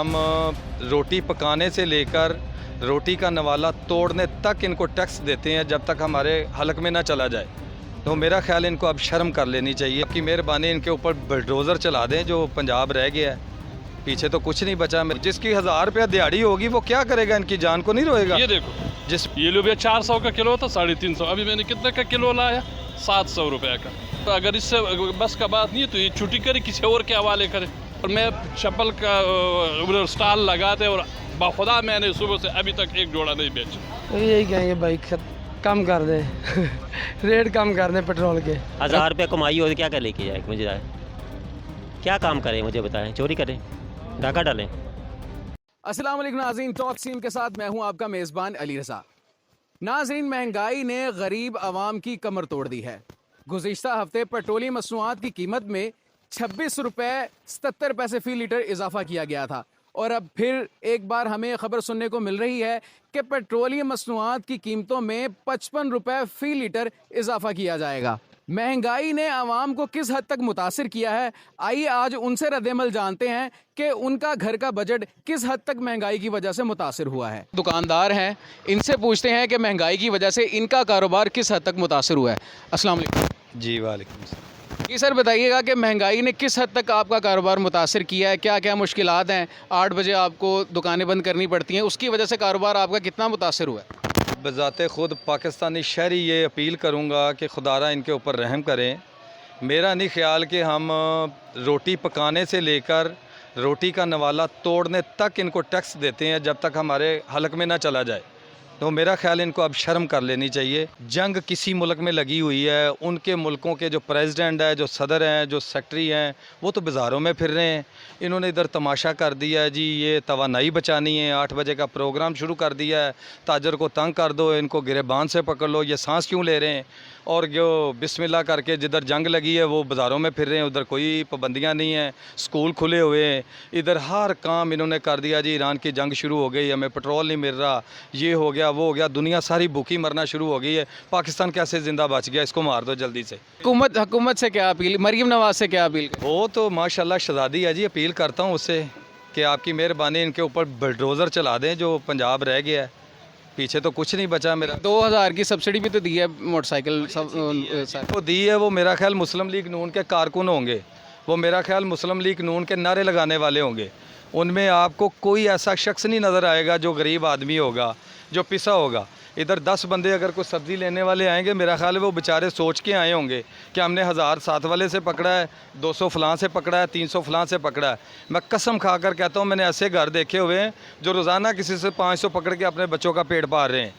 हम रोटी पकाने से लेकर रोटी का नवाला तोड़ने तक इनको टैक्स देते हैं जब तक हमारे हलक में ना चला जाए। तो मेरा ख्याल इनको अब शर्म कर लेनी चाहिए कि मेहरबानी इनके ऊपर बुलडोज़र चला दें जो पंजाब रह गया है। पीछे तो कुछ नहीं बचा। जिसकी 1000 रुपया दिहाड़ी होगी वो क्या करेगा, इनकी जान को नहीं रोएगा। ये देखो ये लोबिया 400 का किलो था, 350। अभी मैंने कितने का किलो लाया? 700 रुपये का। तो अगर इससे बस का बात नहीं है तो ये छुट्टी करे, किसी और के हवाले करे। और मैं चप्पल का उधर स्टॉल लगाते और बाखुदा मैंने सुबह से अभी तक एक जोड़ा नहीं बेचा। तो यही कहेंगे भाई कम कर दे रेट कम कर दे पेट्रोल के। 1000 रुपये कमाई हो तो क्या कर लेके जाए, मुझे जाए क्या काम करें, मुझे बताएं। चोरी करें, डाका डालें। अस्सलाम वालेकुम नाज़रीन, टॉक सीन के साथ मैं हूं आपका मेज़बान अली रज़ा। नाज़रीन, महंगाई ने गरीब आवाम की कमर तोड़ दी है। गुज़िश्ता हफ्ते पेट्रोलियम मसनूआत की कीमत में 26 रुपये 77 पैसे फ़ी लीटर इजाफा किया गया था और अब फिर एक बार हमें खबर सुनने को मिल रही है कि पेट्रोलियम मसनूआत की कीमतों में 55 रुपये फ़ी लीटर इजाफा किया जाएगा। महंगाई ने आवाम को किस हद तक मुतासिर किया है, आइए आज उनसे रद्देमल जानते हैं कि उनका घर का बजट किस हद तक महंगाई की वजह से मुतासिर हुआ है। दुकानदार हैं, इनसे पूछते हैं कि महंगाई की वजह से इनका कारोबार किस हद तक मुतासिर हुआ है। अस्सलाम वालेकुम। जी वालेकुम सलाम। जी सर, बताइएगा कि महंगाई ने किस हद तक आपका कारोबार मुतासिर किया है, क्या क्या मुश्किलात हैं? 8 बजे आपको दुकानें बंद करनी पड़ती हैं, उसकी वजह से कारोबार आपका कितना मुतासिर हुआ है? बज़ाते ख़ुद पाकिस्तानी शहरी ये अपील करूँगा कि खुदारा इनके ऊपर रहम करें। मेरा नहीं ख्याल कि हम रोटी पकाने से लेकर रोटी का नवाला तोड़ने तक इनको टैक्स देते हैं जब तक हमारे हलक में ना चला जाए। तो मेरा ख्याल इनको अब शर्म कर लेनी चाहिए। जंग किसी मुल्क में लगी हुई है, उनके मुल्कों के जो प्रेसिडेंट है, जो सदर हैं, जो सेक्रेटरी हैं, वो तो बाज़ारों में फिर रहे हैं। इन्होंने इधर तमाशा कर दिया है जी, ये तवानाई बचानी है, 8 बजे का प्रोग्राम शुरू कर दिया है, ताजर को तंग कर दो, इनको गिरेबान से पकड़ लो, ये सांस क्यों ले रहे हैं। और जो बिस्मिल्लाह करके जिधर जंग लगी है वो बाज़ारों में फिर रहे हैं, उधर कोई पाबंदियाँ नहीं हैं, स्कूल खुले हुए हैं। इधर हर काम इन्होंने कर दिया जी, ईरान की जंग शुरू हो गई, हमें पेट्रोल नहीं मिल रहा, ये हो गया वो हो गया, दुनिया सारी भूखी मरना शुरू हो गई है। पाकिस्तान कैसे ज़िंदा बच गया, इसको मार दो जल्दी से। हुकूमत से क्या अपील, मरीम नवाज से क्या अपील? वो तो माशाल्लाह शहज़ादी है जी, अपील करता हूँ उससे कि आपकी मेहरबानी इनके ऊपर बुलडोज़र चला दें जो पंजाब रह गया है। पीछे तो कुछ नहीं बचा मेरा। 2000 की सब्सिडी भी तो दी है मोटरसाइकिल सब वो दी है, वो मेरा ख्याल मुस्लिम लीग नून के कारकुन होंगे, वो मेरा ख्याल मुस्लिम लीग नून के नारे लगाने वाले होंगे। उनमें आपको कोई ऐसा शख्स नहीं नज़र आएगा जो गरीब आदमी होगा, जो पिसा होगा। इधर 10 बंदे अगर कोई सब्ज़ी लेने वाले आएंगे, मेरा ख्याल है वो बेचारे सोच के आए होंगे कि हमने 1000 साथ वाले से पकड़ा है, 200 फलां से पकड़ा है, 300 फलां से पकड़ा है। मैं कसम खा कर कहता हूँ, मैंने ऐसे घर देखे हुए हैं जो रोज़ाना किसी से 500 पकड़ के अपने बच्चों का पेट पाल रहे हैं।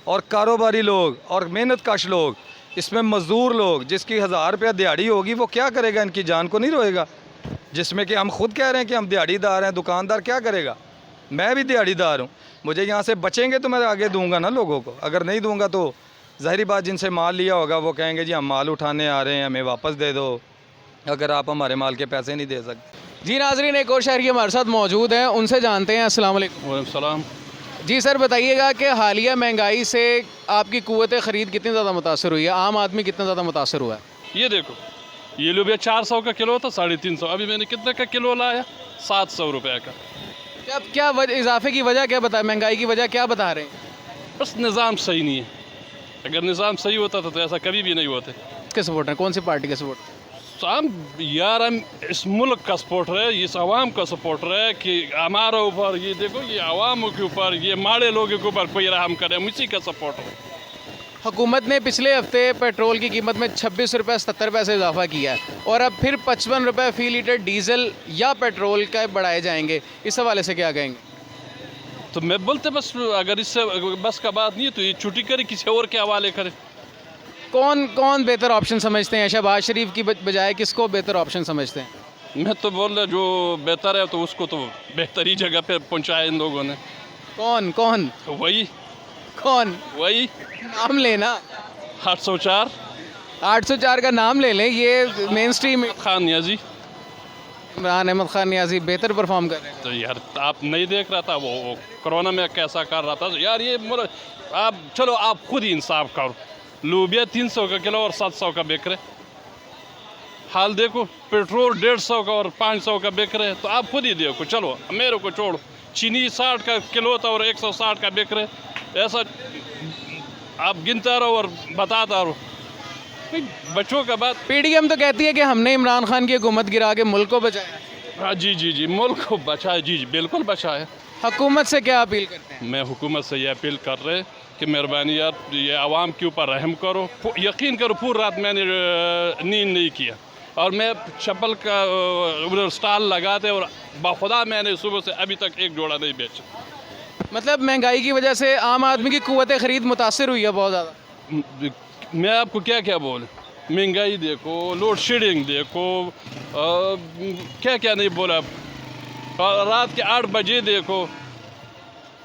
और कारोबारी लोग और मेहनत कश लोग, इसमें मज़दूर लोग, जिसकी 1000 रुपया दिहाड़ी होगी वो क्या करेगा, इनकी जान को नहीं रोएगा। जिसमें कि हम खुद कह रहे हैं कि हम दिहाड़ीदार हैं, दुकानदार क्या करेगा? मैं भी दिहाड़ीदार हूँ, मुझे यहाँ से बचेंगे तो मैं आगे दूंगा ना लोगों को, अगर नहीं दूंगा तो ज़ाहिरी बात जिनसे माल लिया होगा वो कहेंगे जी हम माल उठाने आ रहे हैं, हमें वापस दे दो, अगर आप हमारे माल के पैसे नहीं दे सकते। जी नाज़रीन, एक और शहरी हमारे साथ मौजूद हैं, उनसे जानते हैं। अस्सलाम वालेकुम। वालेकुम सलाम। जी सर, बताइएगा कि हालिया महंगाई से आपकी कुव्वत ख़रीद कितनी ज़्यादा मुतासर हुई है, आम आदमी कितना ज़्यादा मुतासर हुआ है? ये देखो ये लोबिया 400 का किलो था, 350। अभी मैंने कितने का किलो लाया? 700 रुपये का। क्या इजाफे की वजह क्या बता, महंगाई की वजह क्या बता रहे हैं? बस निज़ाम सही नहीं है। अगर निज़ाम सही होता था तो ऐसा कभी भी नहीं होते। किसके सपोर्ट है, कौन सी पार्टी के सपोर्ट? हम यार, हम इस मुल्क का सपोर्टर है, इस आवाम का सपोर्टर है कि हमारे ऊपर ये देखो, ये आवाम के ऊपर, ये माड़े लोगों के ऊपर कोई रहम करे, हम इसी का सपोर्टर है। हुकूमत ने पिछले हफ्ते पेट्रोल की कीमत में 26 रुपये 77 पैसे इजाफा किया है और अब फिर 55 रुपये फ़ी लीटर डीजल या पेट्रोल का बढ़ाए जाएंगे, इस हवाले से क्या कहेंगे? तो मैं बोलते बस अगर इससे बस का बात नहीं है तो ये छुट्टी करे, किसी और के हवाले करे। कौन बेहतर ऑप्शन समझते हैं? शहबाज शरीफ की बजाय किसको बेहतर ऑप्शन समझते हैं? मैं तो बोल रहा जो बेहतर है तो उसको तो बेहतरी जगह पे पहुंचाया इन लोगों ने। कौन? वही नाम लेना। 804 का नाम ले लें, ये मेन स्ट्रीम। खान नियाजी, इमरान अहमद खान नियाजी बेहतर परफॉर्म कर रहे हैं। तो यार आप नहीं देख रहा था वो कोरोना में कैसा कर रहा था यार, ये आप चलो आप खुद ही इंसाफ करो। लोबिया 300 का किलो और 700 का बिक रहे। हाल देखो, पेट्रोल 150 का और 500 का बिक रहे हैं। तो आप खुद ही देखो, चलो मेरे को छोड़ो, चीनी 60 का किलो था और 160 का बिक रहे। ऐसा आप गिनता रहो और बताता रहो। बच्चों का बात। पीडीएम तो कहती है कि हमने इमरान खान की हुकूमत गिरा के मुल्क को बचाया। हाँ जी जी जी, मुल्क को बचाए, जी जी बिल्कुल बचाए। हुकूमत से क्या अपील करते हैं? मैं हुकूमत से ये अपील कर रहे कि मेहरबानी यार, ये आवाम के ऊपर रहम करो। यकीन करो, पूरी रात मैंने नींद नहीं किया और मैं चप्पल का उधर स्टॉल लगाते और बाखुदा मैंने सुबह से अभी तक एक जोड़ा नहीं बेचा। मतलब महंगाई की वजह से आम आदमी की कुव्वत खरीद मुतासर हुई है बहुत ज़्यादा। मैं आपको क्या क्या बोलूं, महंगाई देखो, लोड शेडिंग देखो, क्या क्या नहीं बोला। रात के 8 बजे देखो,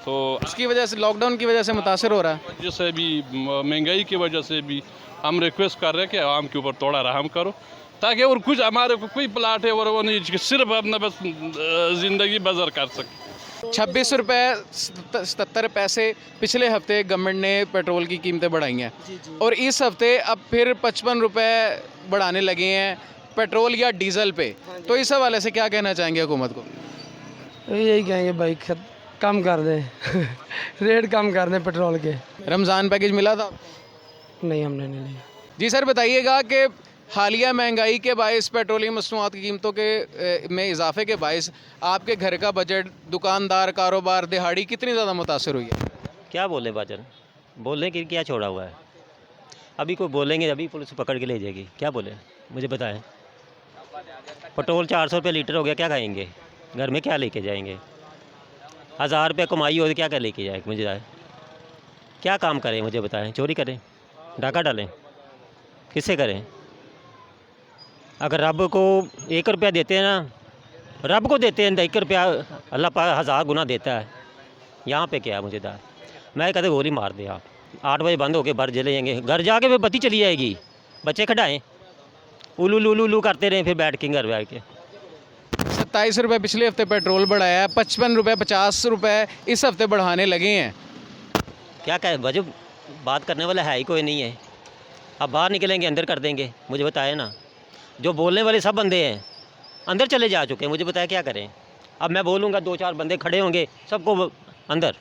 तो उसकी वजह से, लॉकडाउन की वजह से मुतासर हो रहा है। वजह से भी, महंगाई की वजह से भी हम रिक्वेस्ट कर रहे हैं कि आवाम के ऊपर थोड़ा रहम करो, ताकि और कुछ हमारे को कोई प्लाट है और वो नहीं कि सिर्फ अपना बस ज़िंदगी बसर कर सके। 26 रुपये 77 पैसे पिछले हफ्ते गवर्नमेंट ने पेट्रोल की कीमतें बढ़ाई हैं और इस हफ्ते अब फिर 55 रुपये बढ़ाने लगे हैं पेट्रोल या डीजल पे। तो इस हवाले से क्या कहना चाहेंगे हुकूमत को? यही कहेंगे भाई कम कर दें रेट कम कर दें पेट्रोल के। रमज़ान पैकेज मिला था? नहीं, हमने नहीं लिया। जी सर, बताइएगा कि हालिया महंगाई के बायस, पेट्रोलियम मसनूआत की कीमतों के में इजाफे के बायस आपके घर का बजट, दुकानदार, कारोबार, दिहाड़ी कितनी ज़्यादा मुतासर हुई है? क्या बोले बाजन, बोलने के क्या छोड़ा हुआ है। अभी कोई बोलेंगे अभी पुलिस पकड़ के ले जाएगी। क्या बोले मुझे बताएं। पेट्रोल 400 रुपये लीटर हो गया, क्या खाएंगे घर में, क्या लेके जाएंगे। 1000 रुपये कमाई हो तो क्या क्या लेके जाए मुझे बताएं। क्या काम करें मुझे बताएं। चोरी करें, डाका डालें, किससे करें। अगर रब को 1 रुपया देते हैं ना, रब को देते हैं 1 रुपया, अल्लाह पाक 1000 गुना देता है। यहाँ पे क्या है मुझे दार, मैं कहते गोली मार दे आप। 8 बजे बंद होके बाहर चले जाएंगे, घर जाके फिर बत्ती चली जाएगी, बच्चे खड़ाएँ उलू लू लू करते रहें, फिर बैठ के घर बैठ के। 27 रुपये पिछले हफ्ते पेट्रोल बढ़ाया है, 55 रुपये 50 रुपये इस हफ्ते बढ़ाने लगे हैं। क्या कहे वजह, बात करने वाला है ही कोई नहीं है। अब बाहर निकलेंगे अंदर कर देंगे, मुझे बताए ना। जो बोलने वाले सब बंदे हैं अंदर चले जा चुके हैं, मुझे बताया क्या करें। अब मैं बोलूँगा 2-4 बंदे खड़े होंगे, सबको अंदर।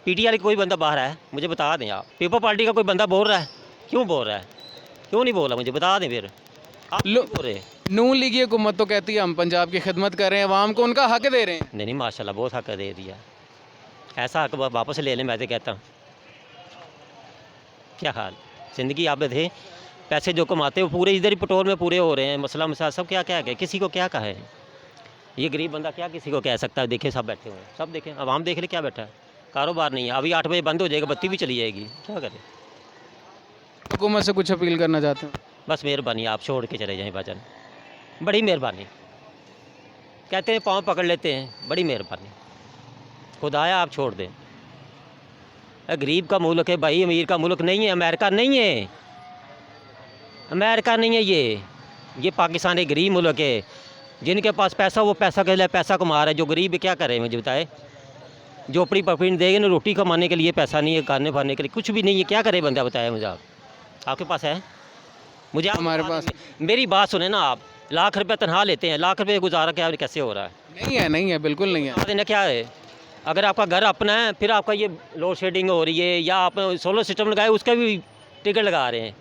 पीटीआई का कोई बंदा बाहर है, मुझे बता दें आप। पीपल पार्टी का कोई बंदा बोल रहा है, क्यों बोल रहा है, क्यों नहीं बोल रहा, मुझे बता दें। फिर आप क्यों बोल रहे हैं। नून लीग हुकूमत तो कहती है हम पंजाब की खिदमत कर रहे हैं, अवाम को उनका हक दे रहे हैं। नहीं माशाल्लाह बहुत हक दे दिया, ऐसा हक वापस ले लें। मैं तो कहता हूँ क्या हाल, ज़िंदगी आप थे, पैसे जो कमाते हो पूरे इधर ही पेट्रोल में पूरे हो रहे हैं। मसला मसाला सब क्या क्या है, किसी को क्या कहा है। ये गरीब बंदा क्या किसी को कह सकता है। देखे सब बैठे हुए हैं, सब देखें, आवाम देख ले क्या बैठा है। कारोबार नहीं है, अभी 8 बजे बंद हो जाएगा, बत्ती भी चली जाएगी, क्या करें। हुकूमत से कुछ अपील करना चाहते हैं? बस मेहरबानी, आप छोड़ के चले जाएं भाजन, बड़ी मेहरबानी। कहते हैं पाँव पकड़ लेते हैं, बड़ी मेहरबानी, खुदाया आप छोड़ दें। गरीब का मुल्क है भाई, अमीर का मुल्क नहीं है। अमेरिका नहीं है, अमेरिका नहीं है ये पाकिस्तान एक गरीब मुल्क है। जिनके पास पैसा वो पैसा के लिए पैसा कमा रहा है। जो गरीब है क्या करे मुझे बताए। झोपड़ी पकड़ी देंगे ना, रोटी कमाने के लिए पैसा नहीं है, खाने पाने के लिए कुछ भी नहीं है, क्या करे बंदा बताए मुझे। आपके पास है, मुझे हमारे पास। मेरी बात सुने ना आप, लाख रुपये तनख्वाह लेते हैं, लाख रुपये गुजारा क्या कैसे हो रहा है। नहीं है बिल्कुल नहीं है। देना क्या है। अगर आपका घर अपना है, फिर आपका ये लोड शेडिंग हो रही है, या आप सोलर सिस्टम लगाए उसका भी टिकट लगा रहे हैं,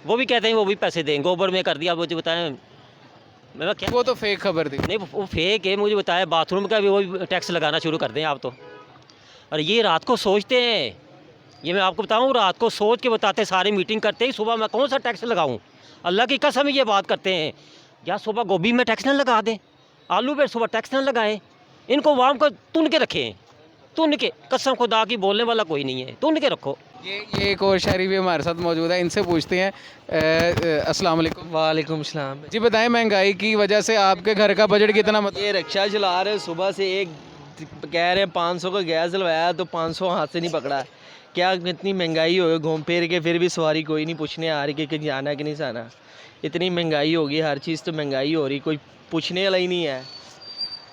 वो भी कहते हैं वो भी पैसे दें। गोबर में कर दिया, मुझे बताएं मैं क्या। वो तो फेक खबर थी। नहीं वो फेक है, मुझे बताया। बाथरूम का भी वो टैक्स लगाना शुरू कर दें आप तो। और ये रात को सोचते हैं, ये मैं आपको बताऊं, रात को सोच के बताते, सारी मीटिंग करते हैं सुबह मैं कौन सा टैक्स लगाऊं। अल्लाह की कसम ये बात करते हैं, या सुबह गोभी में टैक्स न लगा दें, आलू पे सुबह टैक्स न लगाएं। इनको वाम को तुन के रखें, तुन के, कसम खुदा की बोलने वाला कोई नहीं है, तुन के रखो। ये एक और शहरी भी हमारे साथ मौजूद है, इनसे पूछते हैं। अस्सलाम वालेकुम। वालेकुम सलाम। जी बताएं, महंगाई की वजह से आपके घर का बजट कितना ये रिक्शा चला रहे, सुबह से एक कह रहे हैं 500 का गैस डलवाया तो 500 हाथ से नहीं पकड़ा। क्या इतनी महंगाई हो गई, घूम फिर के फिर भी सवारी कोई नहीं पूछने आ रही कि जाना कि नहीं जाना। इतनी महंगाई हो गई, हर चीज़ तो महंगाई हो रही, कोई पूछने वाला ही नहीं है।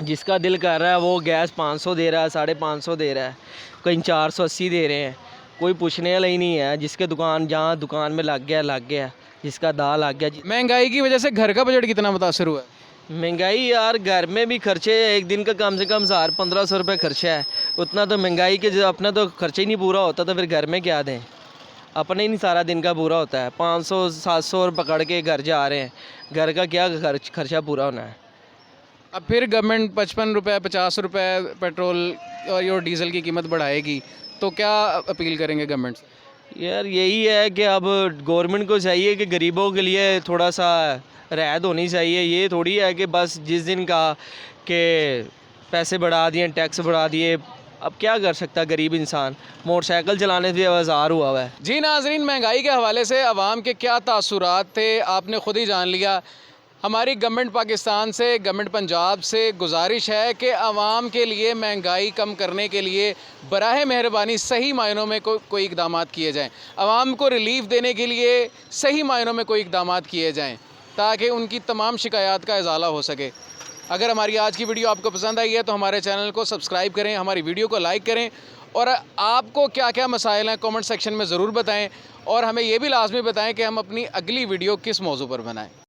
जिसका दिल कर रहा है वो गैस 500 दे रहा है, 550 दे रहा है, कहीं 480 दे रहे हैं, कोई पूछने वाला ही नहीं है। जिसके दुकान जहाँ दुकान में लग गया, जिसका दाल आ गया महंगाई की वजह से घर का बजट कितना मुतासर हुआ है? महंगाई यार घर में भी खर्चे एक दिन का कम से कम 1000-1500 रुपये खर्चा है। उतना तो महंगाई के जो अपना तो खर्चा ही नहीं पूरा होता तो फिर घर में क्या दें, अपने ही नहीं सारा दिन का पूरा होता है। 500-700 पकड़ के घर जा रहे हैं, घर का क्या खर्चा पूरा होना है। अब फिर गवर्नमेंट 55 रुपये 50 रुपये पेट्रोल और डीजल की कीमत बढ़ाएगी तो क्या अपील करेंगे गवर्नमेंट से? यार यही है कि अब गवर्नमेंट को चाहिए कि गरीबों के लिए थोड़ा सा रियायत होनी चाहिए। ये थोड़ी है कि बस जिस दिन का कि पैसे बढ़ा दिए, टैक्स बढ़ा दिए, अब क्या कर सकता है गरीब इंसान, मोटरसाइकिल चलाने से आज़ार हुआ है। जी नाजरीन, महंगाई के हवाले से आवाम के क्या तासुरात थे आपने खुद ही जान लिया। हमारी गवर्नमेंट पाकिस्तान से, गवर्नमेंट पंजाब से गुजारिश है कि आवाम के लिए महंगाई कम करने के लिए बराह मेहरबानी सही मायनों में कोई इकदाम किए जाएँ, आवाम को रिलीफ़ देने के लिए सही मायनों में कोई इकदाम किए जाएँ ताकि उनकी तमाम शिकायत का इजाला हो सके। अगर हमारी आज की वीडियो आपको पसंद आई है तो हमारे चैनल को सब्सक्राइब करें, हमारी वीडियो को लाइक करें और आपको क्या क्या मसाइल हैं कमेंट सेक्शन में ज़रूर बताएं और हमें ये भी लाजमी बताएं कि हम अपनी अगली वीडियो किस मौजू पर बनाएं।